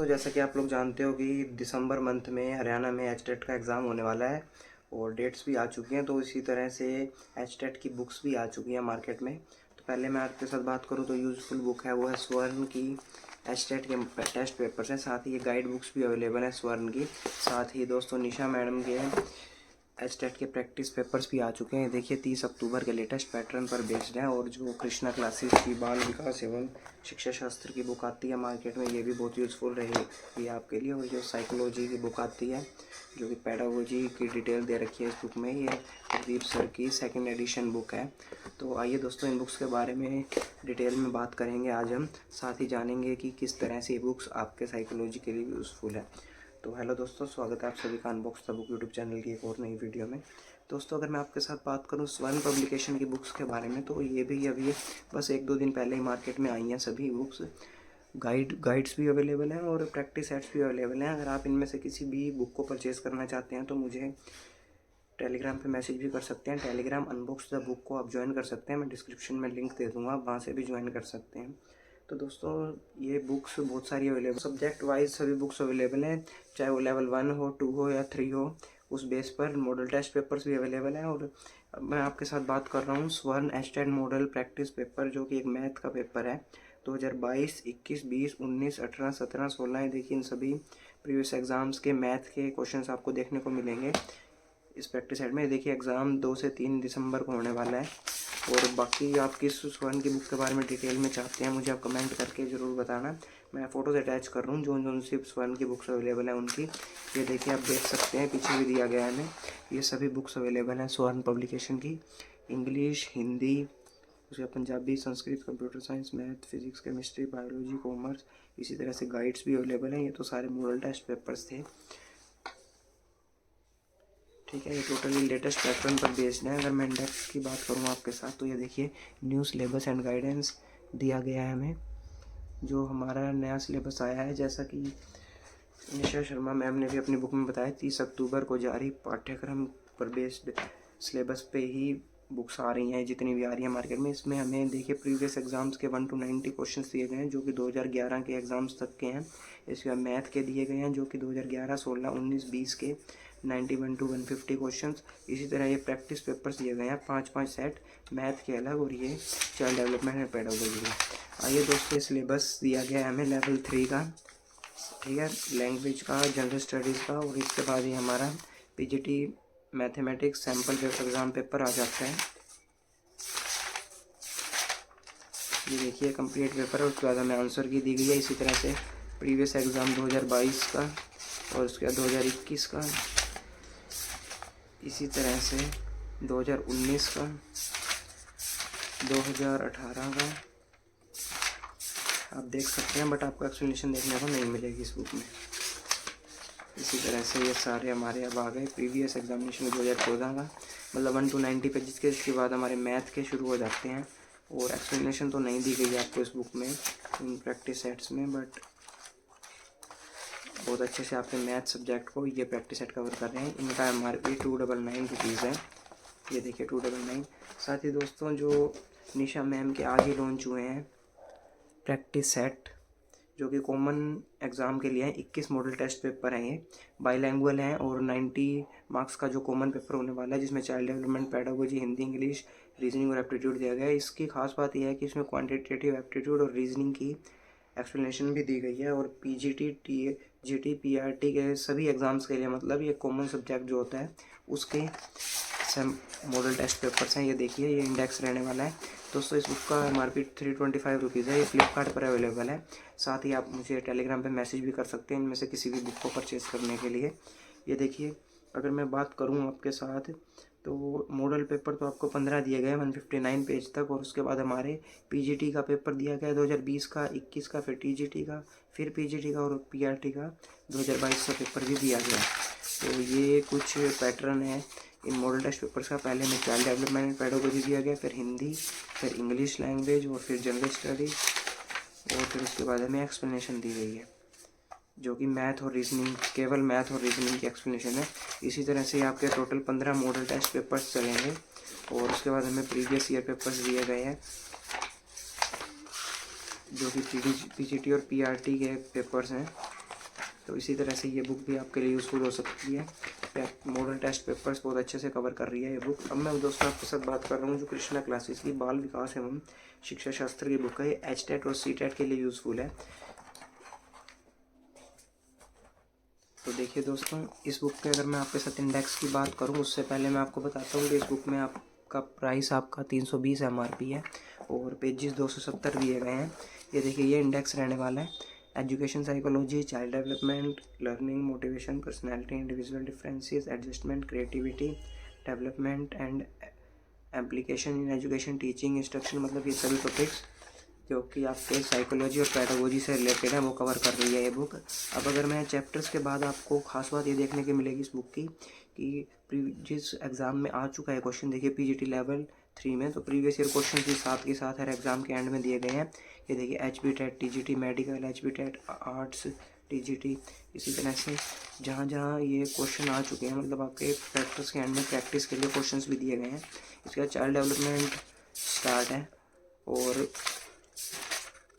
दोस्तों, जैसा कि आप लोग जानते हो कि दिसंबर मंथ में हरियाणा में एचटेट का एग्ज़ाम होने वाला है और डेट्स भी आ चुकी हैं। तो इसी तरह से एचटेट की बुक्स भी आ चुकी हैं मार्केट में। तो पहले मैं आपके साथ बात करूं तो यूज़फुल बुक है वो है स्वर्ण की एचटेट के टेस्ट पेपर्स हैं। साथ ही ये गाइड बुक्स भी अवेलेबल है स्वर्ण की। साथ ही दोस्तों निशा मैडम के एचटेट के प्रैक्टिस पेपर्स भी आ चुके हैं। देखिए 30 अक्टूबर के लेटेस्ट पैटर्न पर बेस्ड हैं। और जो कृष्णा क्लासेस की बाल विकास एवं शिक्षा शास्त्र की बुक आती है मार्केट में, ये भी बहुत यूज़फुल रहेगी आपके लिए। और जो साइकोलॉजी की बुक आती है जो कि पेडागोजी की डिटेल दे रखी है इस बुक में, ये प्रदीप सर की सेकंड एडिशन बुक है। तो आइए दोस्तों इन बुक्स के बारे में डिटेल में बात करेंगे आज हम। साथ ही जानेंगे कि किस तरह से ये बुक्स आपके साइकोलॉजी के लिए यूज़फुल है। तो हेलो दोस्तों, स्वागत है आप सभी का unbox the book YouTube channel की एक और नई वीडियो में। दोस्तों अगर मैं आपके साथ बात करूं स्वर्ण पब्लिकेशन की बुक्स के बारे में, तो ये भी अभी बस 1-2 दिन पहले ही मार्केट में आई हैं सभी बुक्स। गाइड्स भी अवेलेबल हैं और प्रैक्टिस सेट्स भी अवेलेबल हैं। अगर आप इनमें से किसी भी बुक को परचेज़ करना चाहते हैं तो मुझे टेलीग्राम पे मैसेज भी कर सकते हैं। टेलीग्राम अनबॉक्स द बुक को आप ज्वाइन कर सकते हैं, मैं डिस्क्रिप्शन में लिंक दे दूँगा, आप वहाँ से भी ज्वाइन कर सकते हैं। तो दोस्तों ये बुक्स बहुत सारी अवेलेबल, सब्जेक्ट वाइज सभी बुक्स अवेलेबल हैं, चाहे वो लेवल 1 हो, 2 हो या 3 हो। उस बेस पर मॉडल टेस्ट पेपर्स भी अवेलेबल हैं। और अब मैं आपके साथ बात कर रहा हूँ स्वर्ण एचटेट मॉडल प्रैक्टिस पेपर, जो कि एक मैथ का पेपर है। 2022, 21, 20, 19, 18, 17, 16, देखिए इन सभी प्रीवियस एग्ज़ाम्स के मैथ के क्वेश्चंस आपको देखने को मिलेंगे इस प्रैक्टिस सेट में। देखिए एग्ज़ाम 2 से 3 दिसंबर को होने वाला है। और बाकी आप किस स्वर्ण की बुक के बारे में डिटेल में चाहते हैं मुझे आप कमेंट करके ज़रूर बताना। मैं फ़ोटोज़ अटैच कर रहा हूँ जो सी स्वर्ण की बुक्स अवेलेबल हैं उनकी। ये देखिए आप देख सकते हैं, पीछे भी दिया गया है हमें। ये सभी बुक्स अवेलेबल हैं स्वर्ण पब्लिकेशन की, इंग्लिश, हिंदी, उसके Punjabi, Sanskrit, computer science, math, physics, chemistry, biology, commerce. इसी तरह से गाइड्स भी अवेलेबल हैं। ये तो सारे मॉडल टेस्ट पेपर्स थे, ठीक है। ये टोटली लेटेस्ट पैटर्न पर बेस्ड है। अगर मैं इंडेक्स की बात करूँ आपके साथ, तो ये देखिए न्यू सिलेबस एंड गाइडेंस दिया गया है हमें, जो हमारा नया सिलेबस आया है। जैसा कि निशा शर्मा मैम ने भी अपनी बुक में बताया, 30 अक्टूबर को जारी पाठ्यक्रम पर बेस्ड सिलेबस पे ही बुक्स आ रही हैं, जितनी भी आ रही हैं मार्केट में। इसमें हमें देखिए प्रीवियस एग्जाम्स के 1 to 90 क्वेश्चन दिए गए हैं, जो कि 2011 के एग्ज़ाम्स तक के हैं। इसके बाद मैथ के दिए गए हैं, जो कि 2011, 16, 19, 20 के 91 to 150 क्वेश्चन। इसी तरह ये प्रैक्टिस पेपर्स दिए गए हैं 5-5 सेट मैथ के अलग, और ये चाइल्ड डेवलपमेंट एंड पेडागोजी का। आइए दोस्तों सिलेबस दिया गया है हमें लेवल 3 का, ठीक है, लैंग्वेज का, जनरल स्टडीज़ का। और इसके बाद ही हमारा PGT mathematics sample paper exam paper आ जाता है। ये देखिए कंप्लीट पेपर है। उसके बाद हमें आंसर की दी गई है। इसी तरह से प्रीवियस एग्ज़ाम 2022 का और उसके बाद 2021 का, इसी तरह से 2019 का, 2018 का आप देख सकते हैं, बट आपको एक्सप्लेनेशन देखने को नहीं मिलेगी इस बुक में। इसी तरह से ये सारे हमारे अब आ गए प्रीवियस एग्जामिनेशन 2014 का, मतलब 1 to 90 पेजेस के। इसके बाद हमारे मैथ के शुरू हो जाते हैं। और एक्सप्लेनेशन तो नहीं दी गई है आपको इस बुक में इन प्रैक्टिस सेट्स में, बट बहुत अच्छे से आपके मैथ सब्जेक्ट को ये प्रैक्टिस सेट कवर कर रहे हैं। इनका MRP 299 रुपीज़ है। ये देखिए 299। साथ ही दोस्तों जो निशा मैम के आज ही लॉन्च हुए हैं प्रैक्टिस सेट, जो कि कॉमन एग्ज़ाम के लिए हैं, 21 मॉडल टेस्ट पेपर हैं, ये बाईलैंग्वेज हैं। और 90 मार्क्स का जो कॉमन पेपर होने वाला है, जिसमें child development, pedagogy, Hindi, English, reasoning और एप्टीट्यूड दिया गया है। इसकी खास बात यह है कि इसमें क्वांटिटेटिव एप्टीट्यूड और रीजनिंग की एक्सप्लेनेशन भी दी गई है। और पीजीटी, जीटी, पीआरटी के सभी एग्ज़ाम्स के लिए, मतलब ये कॉमन सब्जेक्ट जो होता है उसके मॉडल टेस्ट पेपर्स हैं। ये देखिए ये इंडेक्स रहने वाला है दोस्तों। इस बुक का MRP 325 रुपीज़ है। ये फ्लिपकार्ट पर अवेलेबल है। साथ ही आप मुझे टेलीग्राम पे मैसेज भी कर सकते हैं इनमें से किसी भी बुक को परचेज़ करने के लिए। ये देखिए अगर मैं बात करूँ आपके साथ, तो मॉडल पेपर तो आपको 15 दिए गए 159 पेज तक। और उसके बाद हमारे पीजीटी का पेपर दिया गया 2020 का, 21 का, फिर टीजीटी का, फिर पीजीटी का, और पीआरटी का 2022 का पेपर भी दिया गया। तो ये कुछ पैटर्न है इन मॉडल टेस्ट पेपर्स का। पहले में चाइल्ड डेवलपमेंट एंड पेडागोजी दिया गया, फिर हिंदी, फिर इंग्लिश लैंग्वेज, और फिर जनरल स्टडीज़, और फिर उसके बाद हमें एक्सप्लेनेशन दी गई है, जो कि मैथ और रीजनिंग, केवल मैथ और रीजनिंग की एक्सप्लेनेशन है। इसी तरह से आपके टोटल 15 मॉडल टेस्ट पेपर्स चलेंगे। और उसके बाद हमें प्रीवियस ईयर पेपर्स दिए गए हैं, जो कि पीजीटी और पीआरटी के पेपर्स हैं। तो इसी तरह से ये बुक भी आपके लिए यूज़फुल हो सकती है। मॉडल टेस्ट पेपर्स बहुत अच्छे से कवर कर रही है ये बुक। अब मैं दोस्तों आपके साथ बात कर रहा हूँ जो कृष्णा क्लासेस की बाल विकास एवं शिक्षा शास्त्र की बुक है। ये HTET और CTET के लिए यूज़फुल है। तो देखिए दोस्तों, इस बुक के अगर मैं आपके साथ इंडेक्स की बात करूं उससे पहले मैं आपको बताता हूं कि इस बुक में आपका प्राइस आपका 320 MRP है और पेजेस 270 दिए गए हैं। ये देखिए, ये इंडेक्स रहने वाला है। Education psychology, child development, learning, motivation, personality, individual differences, adjustment, creativity, development and application in education, teaching, instruction, मतलब ये सभी टॉपिक्स जो कि आपके साइकोलॉजी और पैडागोजी से रिलेटेड है वो कवर कर रही है ये बुक। अब अगर मैं चैप्टर्स के बाद आपको खास बात ये देखने की मिलेगी इस बुक की कि जिस एग्ज़ाम में आ चुका है क्वेश्चन, देखिए PGT लेवल 3 में, तो प्रीवियस ईयर क्वेश्चन भी साथ के साथ हर एग्ज़ाम के एंड में दिए गए हैं। ये देखिए HBTET, TGT medical, HBTET arts, TGT, इसी तरह से जहाँ जहाँ ये क्वेश्चन आ चुके हैं, मतलब आपके प्रैक्टिस के एंड में प्रैक्टिस के लिए क्वेश्चन भी दिए गए हैं। इसके बाद चाइल्ड डेवलपमेंट स्टार्ट है और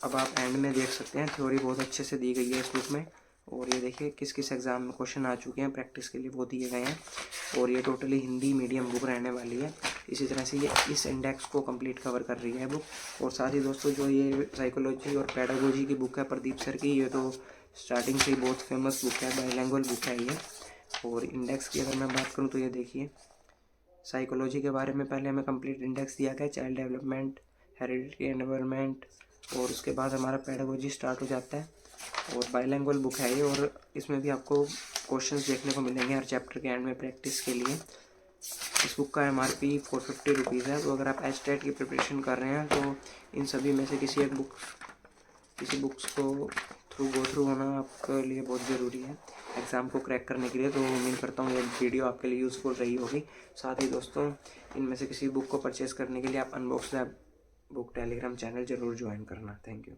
अब आप एंड में देख सकते हैं थ्योरी बहुत अच्छे से दी गई है इस बुक में। और ये देखिए किस किस एग्ज़ाम में क्वेश्चन आ चुके हैं प्रैक्टिस के लिए वो दिए गए हैं। और ये टोटली हिंदी मीडियम बुक रहने वाली है। इसी तरह से ये इस इंडेक्स को कंप्लीट कवर कर रही है बुक। और साथ ही दोस्तों, जो ये साइकोलॉजी और पैडागोजी की बुक है प्रदीप सर की, ये तो स्टार्टिंग से ही बहुत फेमस बुक है, बाइलैंग्वेज बुक है ये। और इंडेक्स की अगर मैं बात करूँ तो ये देखिए, साइकोलॉजी के बारे में पहले हमें कंप्लीट इंडेक्स दिया गया, चाइल्ड डेवलपमेंट, हेरिडिटी, एनवायरनमेंट, और उसके बाद हमारा पैडागोजी स्टार्ट हो जाता है। और बाइलैंग्वेज बुक है ये और इसमें भी आपको क्वेश्चंस देखने को मिलेंगे हर चैप्टर के एंड में प्रैक्टिस के लिए। इस बुक का MRP 450 रुपीज़ है। तो अगर आप HTET की प्रिपरेशन कर रहे हैं तो इन सभी में से किसी बुक्स को गो थ्रू होना आपके लिए बहुत ज़रूरी है एग्ज़ाम को क्रैक करने के लिए। तो उम्मीद करता हूँ ये वीडियो आपके लिए यूज़फुल रही होगी। साथ ही दोस्तों, इनमें से किसी बुक को परचेज़ करने के लिए आप unbox lab book Telegram channel ज़रूर ज्वाइन करना। Thank you.